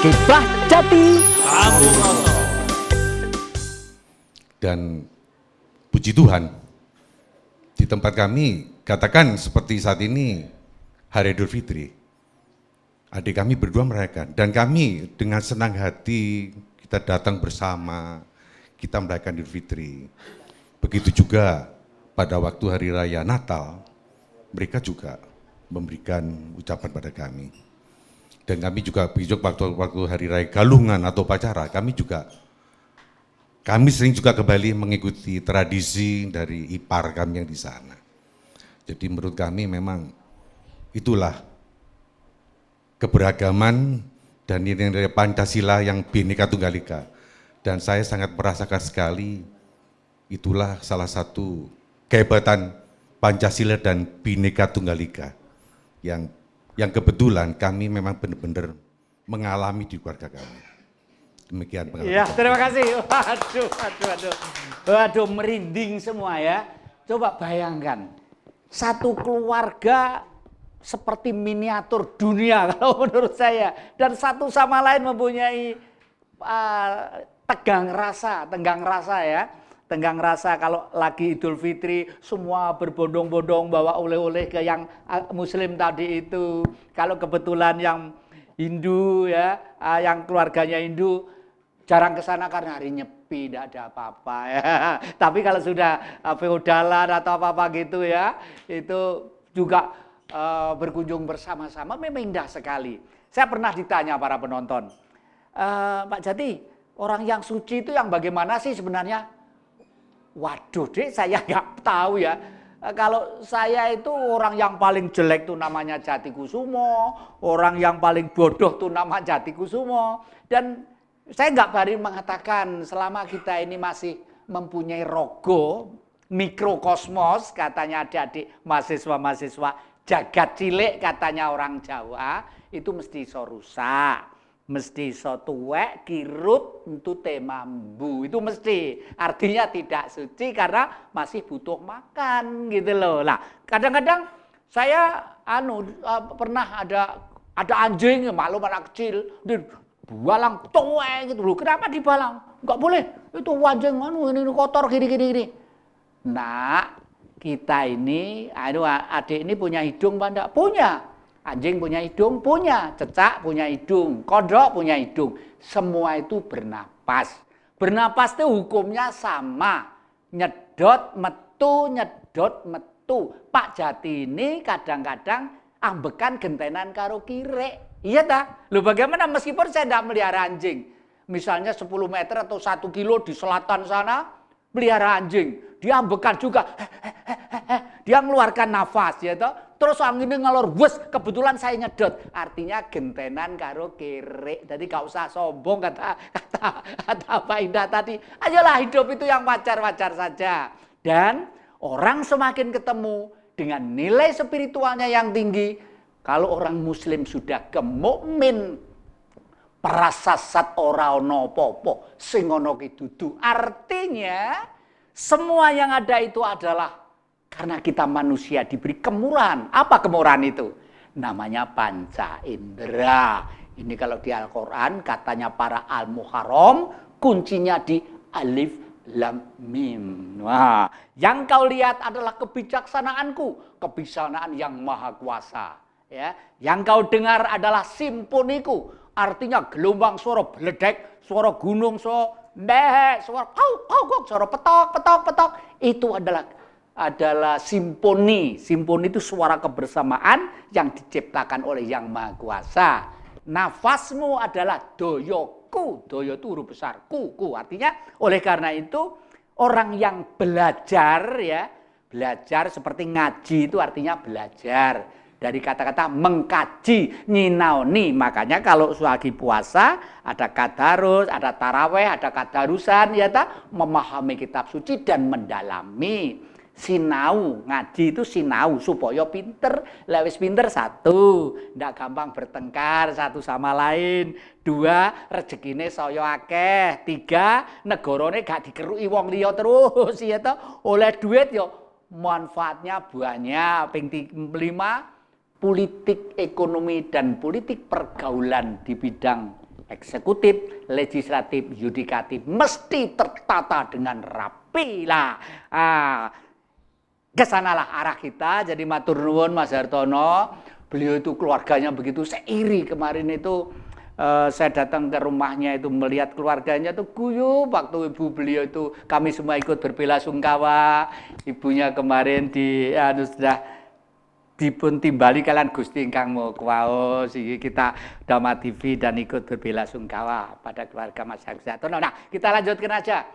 Kibah Jati. Dan puji Tuhan, di tempat kami, katakan seperti saat ini, Hari Idul Fitri, adik kami berdua merayakan, dan kami dengan senang hati, kita datang bersama, kita merayakan Idul Fitri. Begitu juga pada waktu Hari Raya Natal, mereka juga memberikan ucapan pada kami. Dan kami juga besok waktu Hari Raya Galungan atau upacara, kami sering juga kembali mengikuti tradisi dari ipar kami yang di sana. Jadi menurut kami memang itulah keberagaman dan nilai-nilai Pancasila yang Bhinneka Tunggal Ika. Dan saya sangat merasakan sekali itulah salah satu kehebatan Pancasila dan Bhinneka Tunggal Ika yang kebetulan kami memang benar-benar mengalami di keluarga kami. Demikian pengalaman. Ya, terima kasih. Waduh, merinding semua ya. Coba bayangkan, satu keluarga seperti miniatur dunia kalau menurut saya. Dan satu sama lain mempunyai tenggang rasa ya. Tenggang rasa kalau lagi Idul Fitri semua berbondong-bondong bawa oleh-oleh ke yang Muslim tadi itu. Kalau kebetulan yang Hindu ya, yang keluarganya Hindu jarang ke sana karena hari Nyepi, tidak ada apa-apa ya. Tapi kalau sudah feudalan atau apa-apa gitu ya, itu juga berkunjung bersama-sama memang indah sekali. Saya pernah ditanya para penonton, Pak Jati, orang yang suci itu yang bagaimana sih sebenarnya? Waduh deh, saya nggak tahu ya. Kalau saya itu orang yang paling jelek tuh namanya Jatikusumo, orang yang paling bodoh tuh nama Jatikusumo. Dan saya nggak berani mengatakan selama kita ini masih mempunyai rogo, mikrokosmos, katanya adik-adik mahasiswa-mahasiswa, jagat cilik katanya orang Jawa, itu mesti iso rusak. Mesti iso tuwek, kirut, untuk temambu. Itu mesti. Artinya tidak suci karena masih butuh makan gitu loh. Nah, kadang-kadang saya pernah ada anjing, maklum anak kecil, dibalang tuwek gitu loh. Kenapa dibalang? Enggak boleh. Itu anjing ini kotor gini. Nah, kita ini adik ini punya hidung apa enggak? Punya. Anjing punya hidung, punya. Cecak punya hidung, kodok punya hidung. Semua itu bernapas. Bernapas itu hukumnya sama. Nyedot, metu. Pak Jati ini kadang-kadang ambekan gentenan karo kirek. Iya tak? Loh bagaimana meskipun saya tidak melihara anjing. Misalnya 10 meter atau 1 kilo di selatan sana, melihara anjing. Dia ambekan juga. Dia mengeluarkan nafas ya toh. Terus anginnya ngalor wes, kebetulan saya nyedot. Artinya gentenan karo kirek. Jadi gak usah sombong kata Pak Indah tadi. Ayolah hidup itu yang wajar-wajar saja. Dan orang semakin ketemu dengan nilai spiritualnya yang tinggi. Kalau orang muslim sudah gemukmin, prasasat ora ono apa-apa, sing ono ki dudu. Artinya semua yang ada itu adalah karena kita manusia diberi kemurahan. Apa kemurahan itu? Namanya panca indera. Ini kalau di Al-Quran katanya para al-muharram, kuncinya di alif lam mim. Nah, yang kau lihat adalah kebijaksanaanku, kebijaksanaan yang maha kuasa. Ya, yang kau dengar adalah simponiku, artinya gelombang suara beledek, suara gunung, suara beh, suara suara petok. Itu adalah simponi. Simponi itu suara kebersamaan yang diciptakan oleh Yang Maha Kuasa. Nafasmu adalah doyoku. Doyo itu huruf besar. Ku. Artinya oleh karena itu orang yang belajar ya, belajar seperti ngaji itu artinya belajar. Dari kata-kata mengkaji, nyinaoni. Makanya kalau lagi puasa ada tadarus, ada taraweh, ada tadarusan ya ta, memahami kitab suci dan mendalami. Sinau, ngaji itu sinau supaya pinter. Lewis pinter satu, ndak gampang bertengkar satu sama lain. Dua, rezekine saya akeh. Tiga, negarane gak dikeruki wong liya terus ya toh. Oleh duit yo manfaatnya banyak. Ping 5, politik ekonomi dan politik pergaulan di bidang eksekutif, legislatif, yudikatif mesti tertata dengan rapi lah. Kesanalah arah kita. Jadi matur nuwun Mas Hartono, beliau itu keluarganya begitu, saya iri kemarin itu saya datang ke rumahnya itu melihat keluarganya itu guyup waktu ibu beliau itu kami semua ikut berbelasungkawa. Ibunya kemarin sudah dipun timbali kalian Gusti ingkang Mokwaos, kita Dhamma TV dan ikut berbelasungkawa pada keluarga Mas Agus Hartono. Nah, kita lanjutkan aja.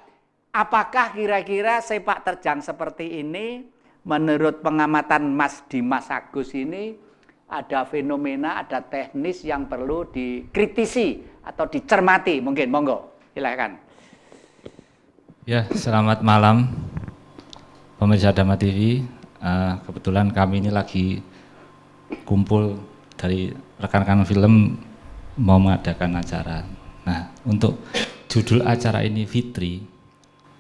Apakah kira-kira sepak terjang seperti ini menurut pengamatan Mas Dimas Agus ini ada fenomena, ada teknis yang perlu dikritisi atau dicermati? Mungkin, monggo, silakan. Ya, selamat malam pemirsa Dhamma TV. Kebetulan kami ini lagi kumpul dari rekan-rekan film mau mengadakan acara. Nah, untuk judul acara ini Fitri,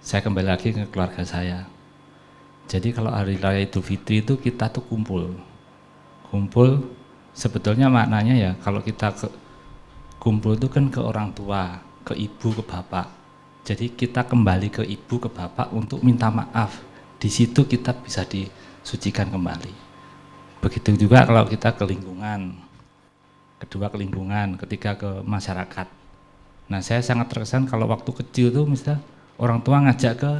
saya kembali lagi ke keluarga saya. Jadi kalau hari raya Idul Fitri itu kita tuh kumpul sebetulnya maknanya ya kalau kita kumpul itu kan ke orang tua, ke ibu, ke bapak. Jadi kita kembali ke ibu, ke bapak untuk minta maaf. Di situ kita bisa disucikan kembali. Begitu juga kalau kita ke lingkungan, kedua ke lingkungan, ketiga ke masyarakat. Nah, saya sangat terkesan kalau waktu kecil tuh misalnya orang tua ngajak ke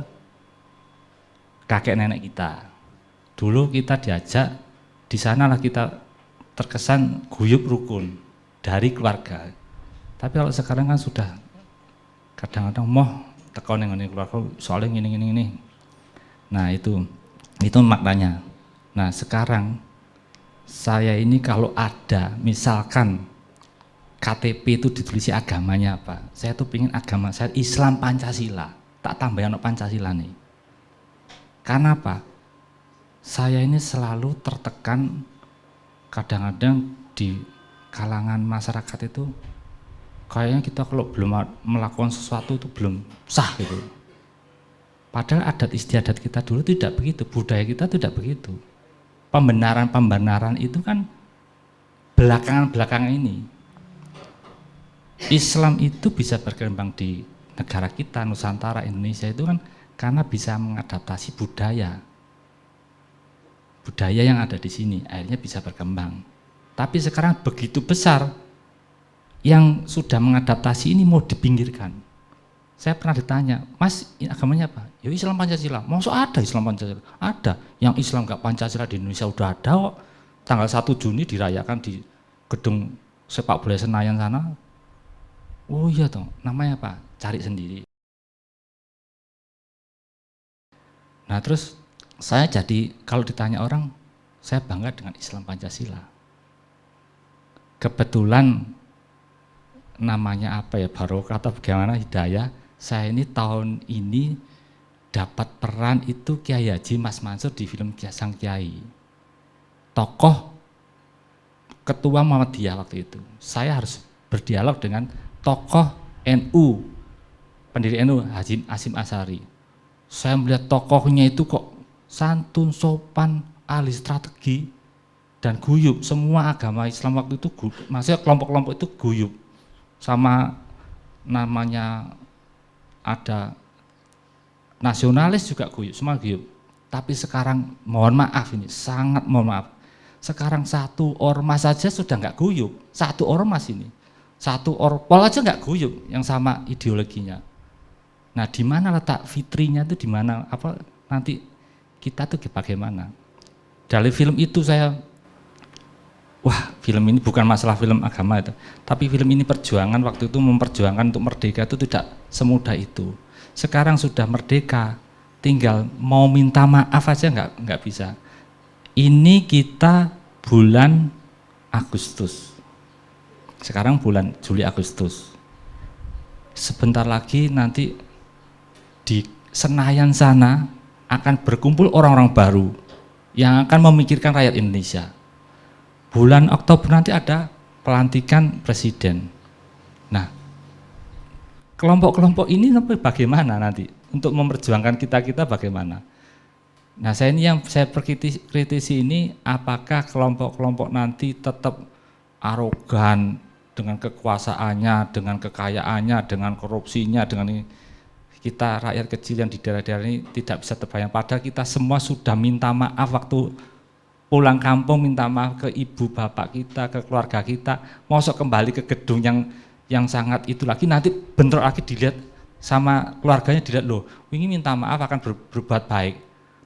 kakek nenek kita. Dulu kita diajak, di sanalah kita terkesan guyup rukun dari keluarga. Tapi kalau sekarang kan sudah kadang-kadang tekan yang keluarga soalnya ini. Nah, itu maknanya. Nah, sekarang saya ini kalau ada misalkan KTP itu ditulis agamanya apa, saya tuh pingin agama saya Islam Pancasila, tak tambahin Pancasila nih. Karena apa? Saya ini selalu tertekan kadang-kadang di kalangan masyarakat itu kayaknya kita kalau belum melakukan sesuatu itu belum sah gitu. Padahal adat istiadat kita dulu tidak begitu, budaya kita tidak begitu. Pembenaran itu kan belakangan ini. Islam itu bisa berkembang di negara kita, Nusantara, Indonesia itu kan karena bisa mengadaptasi budaya yang ada di sini, akhirnya bisa berkembang. Tapi sekarang begitu besar, yang sudah mengadaptasi ini mau dipinggirkan. Saya pernah ditanya, Mas agamanya apa? Ya Islam Pancasila. Maksud ada Islam Pancasila? Ada. Yang Islam gak Pancasila di Indonesia udah ada kok. Tanggal 1 Juni dirayakan di gedung sepak bola Senayan sana. Oh iya toh, namanya apa? Cari sendiri. Nah terus saya jadi kalau ditanya orang, saya bangga dengan Islam Pancasila. Kebetulan namanya apa ya, barokah atau bagaimana hidayah, saya ini tahun ini dapat peran itu Kiai Haji Mas Mansur di film Sang Kiai. Tokoh ketua Muhammadiyah waktu itu. Saya harus berdialog dengan tokoh NU, pendiri NU Haji Hasyim Asy'ari. Saya melihat tokohnya itu kok santun, sopan, ahli strategi, dan guyup. Semua agama Islam waktu itu, maksudnya kelompok-kelompok itu guyup. Sama namanya ada nasionalis juga guyup, semua guyup. Tapi sekarang mohon maaf ini, sangat mohon maaf. Sekarang satu ormas saja sudah nggak guyup, satu ormas ini. Satu orpol aja nggak guyup yang sama ideologinya. Nah, di mana letak fitrinya itu, di mana apa nanti kita tuh bagaimana? Dari film itu saya, wah film ini bukan masalah film agama itu, tapi film ini perjuangan waktu itu memperjuangkan untuk merdeka itu tidak semudah itu. Sekarang sudah merdeka, tinggal mau minta maaf aja nggak bisa. Ini kita bulan Agustus, sekarang bulan Juli Agustus. Sebentar lagi nanti di Senayan sana akan berkumpul orang-orang baru yang akan memikirkan rakyat Indonesia. Bulan Oktober nanti ada pelantikan presiden. Nah, kelompok-kelompok ini bagaimana nanti untuk memperjuangkan kita bagaimana? Nah, saya ini yang saya kritisi ini, apakah kelompok-kelompok nanti tetap arogan dengan kekuasaannya, dengan kekayaannya, dengan korupsinya, dengan ini. Kita rakyat kecil yang di daerah-daerah ini tidak bisa terbayang. Padahal kita semua sudah minta maaf waktu pulang kampung, minta maaf ke ibu bapak kita, ke keluarga kita. Mosok kembali ke gedung yang sangat itu lagi, nanti bentrok lagi dilihat sama keluarganya, dilihat loh, ini minta maaf akan berbuat baik.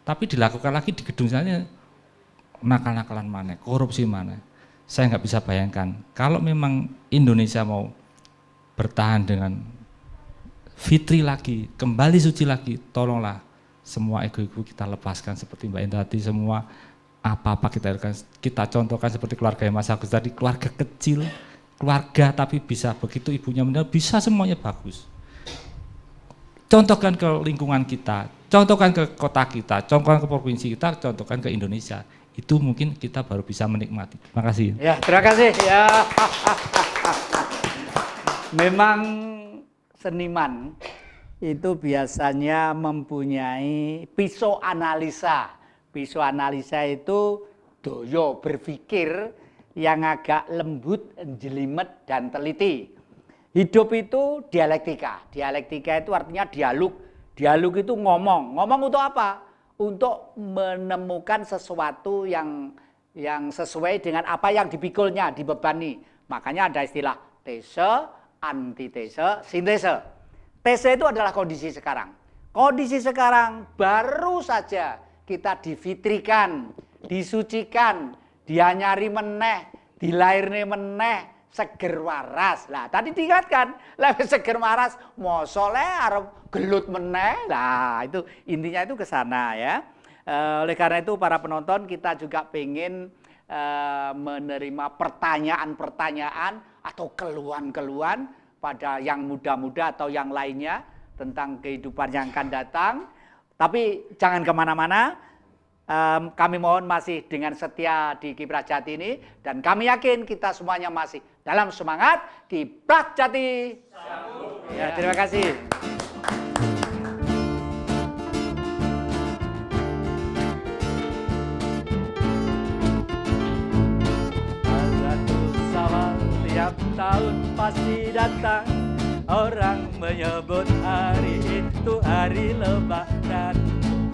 Tapi dilakukan lagi di gedung sana, nakal-nakalan mana, korupsi mana. Saya nggak bisa bayangkan. Kalau memang Indonesia mau bertahan dengan fitri lagi, kembali suci lagi, tolonglah semua ego-ego kita lepaskan seperti Mbak Indah tadi, semua apa-apa kita contohkan seperti keluarga Mas Agus tadi, keluarga kecil, keluarga tapi bisa begitu ibunya meninggal, bisa semuanya bagus. Contohkan ke lingkungan kita, contohkan ke kota kita, contohkan ke provinsi kita, contohkan ke Indonesia. Itu mungkin kita baru bisa menikmati. Terima kasih. Ya, terima kasih. Ya. Memang seniman itu biasanya mempunyai pisau analisa. Pisau analisa itu doyo berpikir yang agak lembut, jelimet, dan teliti. Hidup itu dialektika. Dialektika itu artinya dialog. Dialog itu ngomong. Ngomong untuk apa? Untuk menemukan sesuatu yang sesuai dengan apa yang dipikulnya, dibebani. Makanya ada istilah tese, antitese, sintese. Tese itu adalah kondisi sekarang. Kondisi sekarang baru saja kita difitrikan, disucikan, dianyari meneh, dilairne meneh, seger waras. Lah tadi diingatkan, lah seger waras mosok le arep gelut meneh. Lah itu intinya itu ke sana ya. Oleh karena itu para penonton kita juga pengen menerima pertanyaan-pertanyaan atau keluhan-keluhan pada yang muda-muda atau yang lainnya tentang kehidupan yang akan datang. Tapi jangan kemana-mana, kami mohon masih dengan setia di Kiprah Jati ini, dan kami yakin kita semuanya masih dalam semangat Kiprah Jati. Ya, terima kasih. Tiap tahun pasti datang, orang menyebut hari itu hari Lebaran.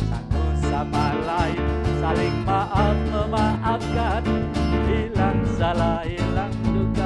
Satu sama lain saling maaf memaafkan, hilang salah hilang juga